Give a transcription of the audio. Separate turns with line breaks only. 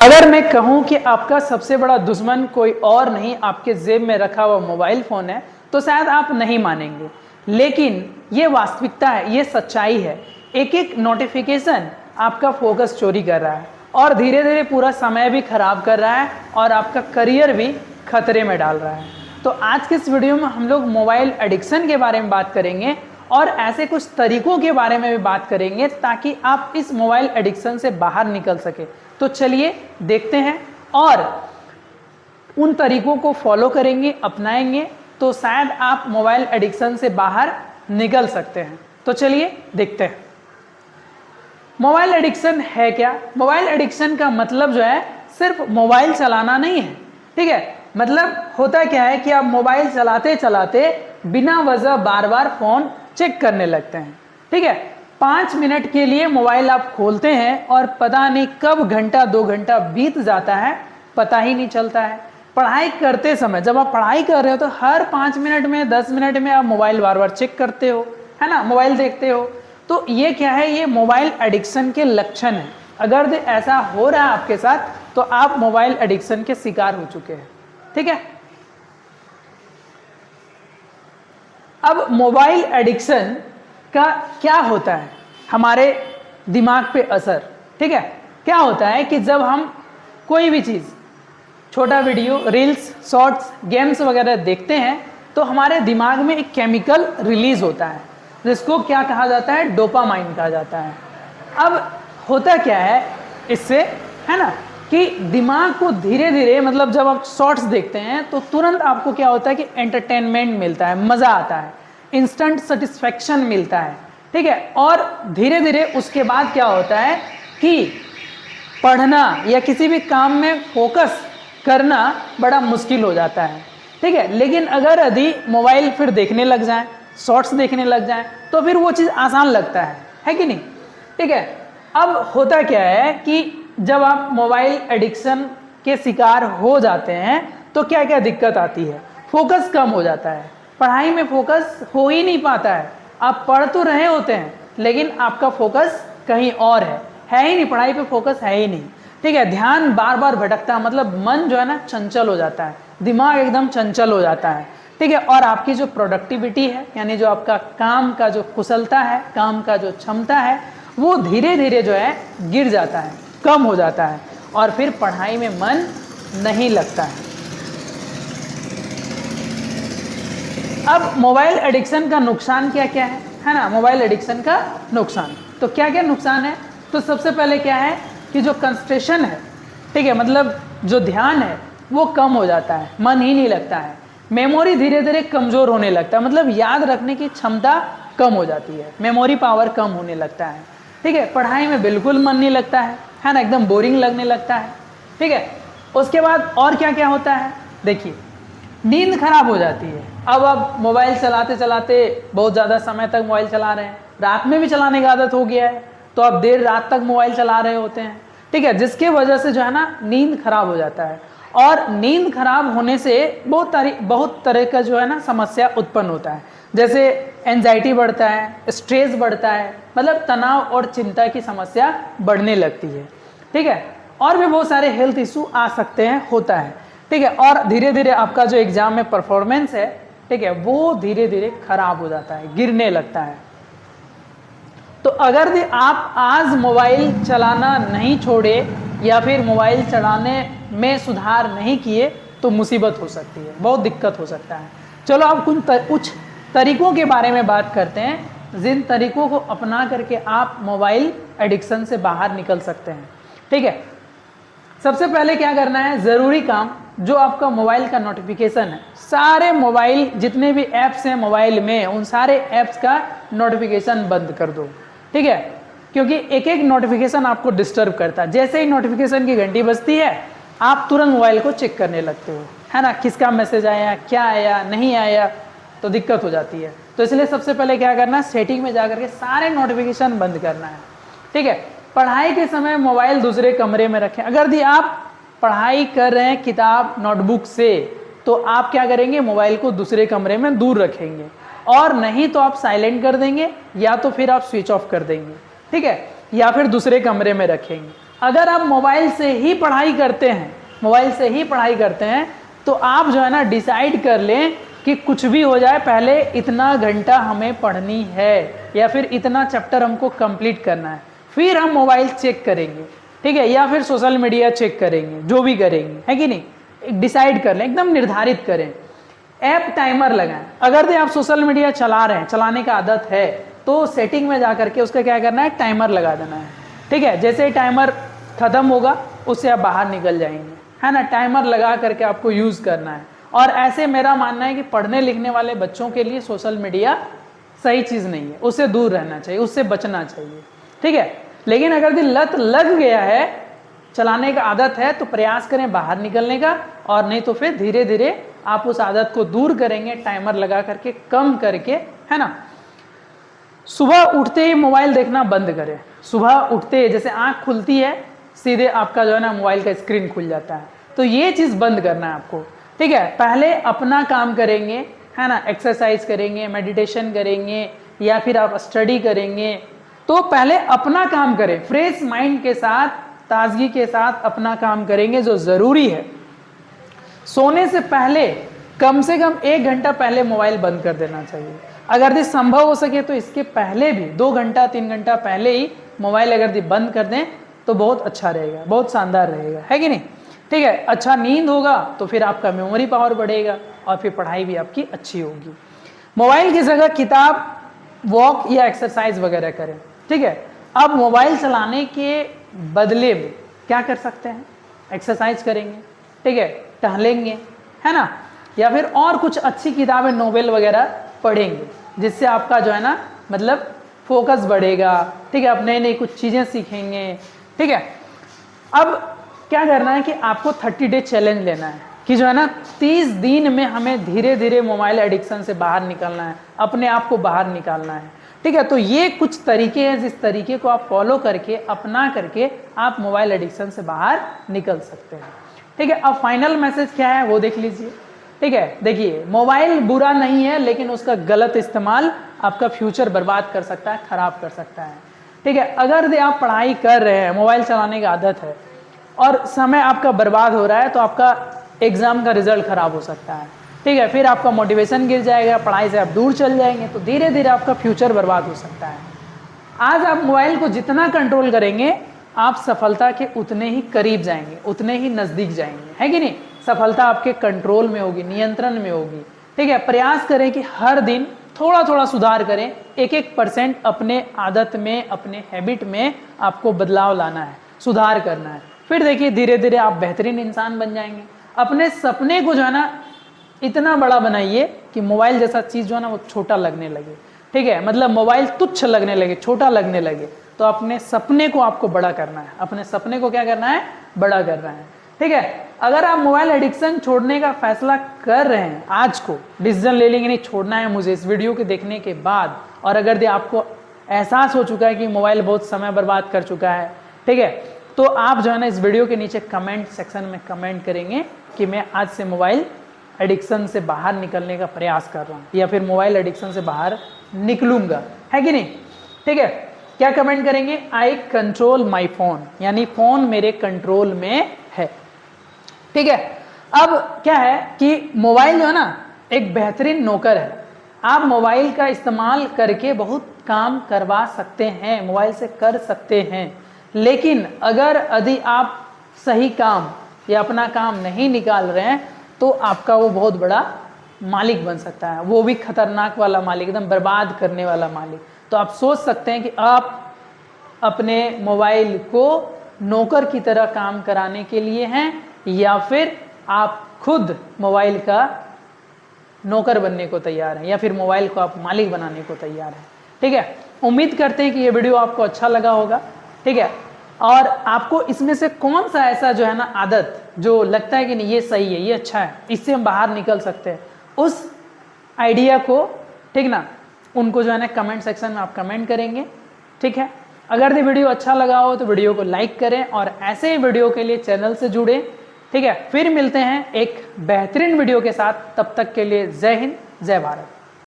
अगर मैं कहूं कि आपका सबसे बड़ा दुश्मन कोई और नहीं आपके जेब में रखा हुआ मोबाइल फोन है तो शायद आप नहीं मानेंगे, लेकिन ये वास्तविकता है, ये सच्चाई है। एक एक नोटिफिकेशन आपका फोकस चोरी कर रहा है और धीरे धीरे पूरा समय भी खराब कर रहा है और आपका करियर भी खतरे में डाल रहा है। तो आज के इस वीडियो में हम लोग मोबाइल एडिक्शन के बारे में बात करेंगे और ऐसे कुछ तरीकों के बारे में भी बात करेंगे ताकि आप इस मोबाइल एडिक्शन से बाहर निकल सके। तो चलिए देखते हैं और उन तरीकों को फॉलो करेंगे, अपनाएंगे तो शायद आप मोबाइल एडिक्शन से बाहर निकल सकते हैं। तो चलिए देखते हैं मोबाइल एडिक्शन है क्या। मोबाइल एडिक्शन का मतलब जो है सिर्फ मोबाइल चलाना नहीं है, ठीक है। मतलब होता क्या है कि आप मोबाइल चलाते चलाते बिना वजह बार बार फोन चेक करने लगते हैं, ठीक है। 5 मिनट के लिए मोबाइल आप खोलते हैं और पता नहीं कब घंटा 2 घंटा बीत जाता है, पता ही नहीं चलता है। पढ़ाई करते समय जब आप पढ़ाई कर रहे हो तो हर 5 मिनट में 10 मिनट में आप मोबाइल बार बार चेक करते हो, है ना, मोबाइल देखते हो। तो ये क्या है, ये मोबाइल एडिक्शन के लक्षण है। अगर ऐसा हो रहा है आपके साथ तो आप मोबाइल एडिक्शन के शिकार हो चुके हैं, ठीक है। अब मोबाइल एडिक्शन का क्या होता है हमारे दिमाग पे असर, ठीक है। क्या होता है कि जब हम कोई भी चीज़, छोटा वीडियो, रील्स, शॉर्ट्स, गेम्स वगैरह देखते हैं तो हमारे दिमाग में एक केमिकल रिलीज होता है जिसको क्या कहा जाता है, डोपामाइन कहा जाता है। अब होता क्या है इससे, है ना, कि दिमाग को धीरे धीरे, मतलब जब आप शॉर्ट्स देखते हैं तो तुरंत आपको क्या होता है कि एंटरटेनमेंट मिलता है, मज़ा आता है, इंस्टेंट सेटिस्फैक्शन मिलता है, ठीक है। और धीरे धीरे उसके बाद क्या होता है कि पढ़ना या किसी भी काम में फोकस करना बड़ा मुश्किल हो जाता है, ठीक है। लेकिन अगर यदि मोबाइल फिर देखने लग जाएं, शॉर्ट्स देखने लग जाएं तो फिर वो चीज़ आसान लगता है कि नहीं, ठीक है। अब होता क्या है कि जब आप मोबाइल एडिक्शन के शिकार हो जाते हैं तो क्या क्या दिक्कत आती है, फोकस कम हो जाता है, पढ़ाई में फोकस हो ही नहीं पाता है। आप पढ़ तो रहे होते हैं लेकिन आपका फोकस कहीं और है ही नहीं, पढ़ाई पे फोकस है ही नहीं, ठीक है। ध्यान बार बार भटकता है, मतलब मन जो है ना चंचल हो जाता है, दिमाग एकदम चंचल हो जाता है, ठीक है। और आपकी जो प्रोडक्टिविटी है, यानी जो आपका काम का जो कुशलता है, काम का जो क्षमता है, वो धीरे धीरे जो है गिर जाता है, कम हो जाता है और फिर पढ़ाई में मन नहीं लगता है। अब मोबाइल एडिक्शन का नुकसान क्या क्या है ना, मोबाइल एडिक्शन का नुकसान तो क्या क्या नुकसान है। तो सबसे पहले क्या है कि जो कंसंट्रेशन है, ठीक है, मतलब जो ध्यान है वो कम हो जाता है, मन ही नहीं लगता है। मेमोरी धीरे धीरे कमज़ोर होने लगता है, मतलब याद रखने की क्षमता कम हो जाती है, मेमोरी पावर कम होने लगता है, ठीक है। पढ़ाई में बिल्कुल मन नहीं लगता है ना, एकदम बोरिंग लगने लगता है, ठीक है। उसके बाद और क्या क्या होता है, देखिए, नींद खराब हो जाती है। अब आप मोबाइल चलाते चलाते बहुत ज़्यादा समय तक मोबाइल चला रहे हैं, रात में भी चलाने की आदत हो गया है तो आप देर रात तक मोबाइल चला रहे होते हैं, ठीक है, जिसके वजह से जो है ना नींद खराब हो जाता है। और नींद खराब होने से बहुत तरह का जो है ना समस्या उत्पन्न होता है, जैसे एंजाइटी बढ़ता है, स्ट्रेस बढ़ता है, मतलब तनाव और चिंता की समस्या बढ़ने लगती है, ठीक है। और भी बहुत सारे हेल्थ इशू आ सकते हैं, होता है, ठीक है। और धीरे धीरे आपका जो एग्जाम में परफॉर्मेंस है, ठीक है, वो धीरे धीरे खराब हो जाता है, गिरने लगता है। तो अगर आप आज मोबाइल चलाना नहीं छोड़े या फिर मोबाइल चलाने में सुधार नहीं किए तो मुसीबत हो सकती है, बहुत दिक्कत हो सकता है। चलो अब कुछ तरीकों के बारे में बात करते हैं जिन तरीकों को अपना करके आप मोबाइल एडिक्शन से बाहर निकल सकते हैं, ठीक है। सबसे पहले क्या करना है, ज़रूरी काम जो आपका मोबाइल का नोटिफिकेशन है, सारे मोबाइल जितने भी ऐप्स हैं मोबाइल में, उन सारे ऐप्स का नोटिफिकेशन बंद कर दो, ठीक है, क्योंकि एक एक नोटिफिकेशन आपको डिस्टर्ब करता है। जैसे ही नोटिफिकेशन की घंटी बजती है आप तुरंत मोबाइल को चेक करने लगते हो, है ना, किसका मैसेज आया, क्या आया, नहीं आया, तो दिक्कत हो जाती है। तो इसलिए सबसे पहले क्या करना है, सेटिंग में जाकर के सारे नोटिफिकेशन बंद करना है, ठीक है। पढ़ाई के समय मोबाइल दूसरे कमरे में रखें। अगर आप पढ़ाई कर रहे हैं किताब नोटबुक से तो आप क्या करेंगे, मोबाइल को दूसरे कमरे में दूर रखेंगे, और नहीं तो आप साइलेंट कर देंगे या तो फिर आप स्विच ऑफ कर देंगे, ठीक है, या फिर दूसरे कमरे में रखेंगे। अगर आप मोबाइल से ही पढ़ाई करते हैं, मोबाइल से ही पढ़ाई करते हैं, तो आप जो है ना डिसाइड कर लें कि कुछ भी हो जाए पहले इतना घंटा हमें पढ़नी है या फिर इतना चैप्टर हमको कंप्लीट करना है, फिर हम मोबाइल चेक करेंगे, ठीक है, या फिर सोशल मीडिया चेक करेंगे, जो भी करेंगे, है कि नहीं। डिसाइड कर लें, एकदम निर्धारित करें। ऐप टाइमर लगाएं। अगर आप सोशल मीडिया चला रहे हैं, चलाने का आदत है, तो सेटिंग में जा करके उसका क्या करना है, टाइमर लगा देना है, ठीक है। जैसे ही टाइमर खत्म होगा उससे आप बाहर निकल जाएंगे, है ना। टाइमर लगा करके आपको यूज़ करना है। और ऐसे मेरा मानना है कि पढ़ने लिखने वाले बच्चों के लिए सोशल मीडिया सही चीज़ नहीं है, उससे दूर रहना चाहिए, उससे बचना चाहिए, ठीक है। लेकिन अगर लत लग गया है, चलाने का आदत है, तो प्रयास करें बाहर निकलने का, और नहीं तो फिर धीरे धीरे आप उस आदत को दूर करेंगे, टाइमर लगा करके, कम करके, है ना। सुबह उठते ही मोबाइल देखना बंद करें। सुबह उठते जैसे आँख खुलती है, सीधे आपका जो है ना मोबाइल का स्क्रीन खुल जाता है, तो ये चीज़ बंद करना है आपको, ठीक है। पहले अपना काम करेंगे, है ना, एक्सरसाइज करेंगे, मेडिटेशन करेंगे, या फिर आप स्टडी करेंगे, तो पहले अपना काम करें, फ्रेश माइंड के साथ, ताजगी के साथ अपना काम करेंगे जो ज़रूरी है। सोने से पहले कम से कम 1 घंटा पहले मोबाइल बंद कर देना चाहिए। अगर ये संभव हो सके तो इसके पहले भी 2 घंटा 3 घंटा पहले ही मोबाइल अगर ये बंद कर दें तो बहुत अच्छा रहेगा, बहुत शानदार रहेगा, है कि नहीं, ठीक है। अच्छा नींद होगा तो फिर आपका मेमोरी पावर बढ़ेगा और फिर पढ़ाई भी आपकी अच्छी होगी। मोबाइल की जगह किताब, वॉक या एक्सरसाइज वगैरह करें, ठीक है। अब मोबाइल चलाने के बदले में क्या कर सकते हैं, एक्सरसाइज करेंगे, ठीक है, टहलेंगे, है ना, या फिर और कुछ अच्छी किताबें, नोवेल वगैरह पढ़ेंगे, जिससे आपका जो है ना मतलब फोकस बढ़ेगा, ठीक है। आप नई नई कुछ चीज़ें सीखेंगे, ठीक है। अब क्या करना है कि आपको 30 डे चैलेंज लेना है कि जो है ना 30 दिन में हमें धीरे धीरे मोबाइल एडिक्शन से बाहर निकलना है, अपने आप को बाहर निकालना है, ठीक है। तो ये कुछ तरीके हैं, जिस तरीके को आप फॉलो करके, अपना करके आप मोबाइल एडिक्शन से बाहर निकल सकते हैं, ठीक है। अब फाइनल मैसेज क्या है वो देख लीजिए, ठीक है। देखिए, मोबाइल बुरा नहीं है, लेकिन उसका गलत इस्तेमाल आपका फ्यूचर बर्बाद कर सकता है, खराब कर सकता है, ठीक है। अगर आप पढ़ाई कर रहे हैं, मोबाइल चलाने की आदत है और समय आपका बर्बाद हो रहा है, तो आपका एग्जाम का रिजल्ट खराब हो सकता है, ठीक है। फिर आपका मोटिवेशन गिर जाएगा, पढ़ाई से आप दूर चल जाएंगे, तो धीरे धीरे आपका फ्यूचर बर्बाद हो सकता है। आज आप मोबाइल को जितना कंट्रोल करेंगे, आप सफलता के उतने ही करीब जाएंगे, उतने ही नज़दीक जाएंगे, है कि नहीं। सफलता आपके कंट्रोल में होगी, नियंत्रण में होगी, ठीक है। प्रयास करें कि हर दिन थोड़ा थोड़ा सुधार करें, 1-1% अपने आदत में, अपने हैबिट में आपको बदलाव लाना है, सुधार करना है। फिर देखिए धीरे धीरे आप बेहतरीन इंसान बन जाएंगे। अपने सपने को जो है ना इतना बड़ा बनाइए कि मोबाइल जैसा चीज़ जो है ना वो छोटा लगने लगे, ठीक है। मतलब मोबाइल तुच्छ लगने लगे, छोटा लगने लगे, तो अपने सपने को आपको बड़ा करना है, अपने सपने को क्या करना है, बड़ा करना है, ठीक है। अगर आप मोबाइल एडिक्शन छोड़ने का फैसला कर रहे हैं, आज को डिसीजन ले लेंगे नहीं छोड़ना है मुझे इस वीडियो के देखने के बाद, और अगर आपको एहसास हो चुका है कि मोबाइल बहुत समय बर्बाद कर चुका है, ठीक है, तो आप जो है ना इस वीडियो के नीचे कमेंट सेक्शन में कमेंट करेंगे कि मैं आज से मोबाइल एडिक्शन से बाहर निकलने का प्रयास कर रहा हूँ, या फिर मोबाइल एडिक्शन से बाहर निकलूंगा, है कि नहीं, ठीक है। क्या कमेंट करेंगे, आई कंट्रोल माई फोन, यानी फोन मेरे कंट्रोल में है, ठीक है। अब क्या है कि मोबाइल जो है ना एक बेहतरीन नौकर है। आप मोबाइल का इस्तेमाल करके बहुत काम करवा सकते हैं, मोबाइल से कर सकते हैं, लेकिन अगर यदि आप सही काम या अपना काम नहीं निकाल रहे हैं, तो आपका वो बहुत बड़ा मालिक बन सकता है, वो भी खतरनाक वाला मालिक, एकदम बर्बाद करने वाला मालिक। तो आप सोच सकते हैं कि आप अपने मोबाइल को नौकर की तरह काम कराने के लिए हैं, या फिर आप खुद मोबाइल का नौकर बनने को तैयार हैं, या फिर मोबाइल को आप मालिक बनाने को तैयार हैं, ठीक है। उम्मीद करते हैं कि ये वीडियो आपको अच्छा लगा होगा, ठीक है। और आपको इसमें से कौन सा ऐसा जो है ना आदत जो लगता है कि नहीं ये सही है, ये अच्छा है, इससे हम बाहर निकल सकते हैं, उस आइडिया को, ठीक ना, उनको जो है ना कमेंट सेक्शन में आप कमेंट करेंगे, ठीक है। अगर ये वीडियो अच्छा लगा हो तो वीडियो को लाइक करें, और ऐसे ही वीडियो के लिए चैनल से जुड़ें, ठीक है। फिर मिलते हैं एक बेहतरीन वीडियो के साथ, तब तक के लिए जय हिंद, जय भारत।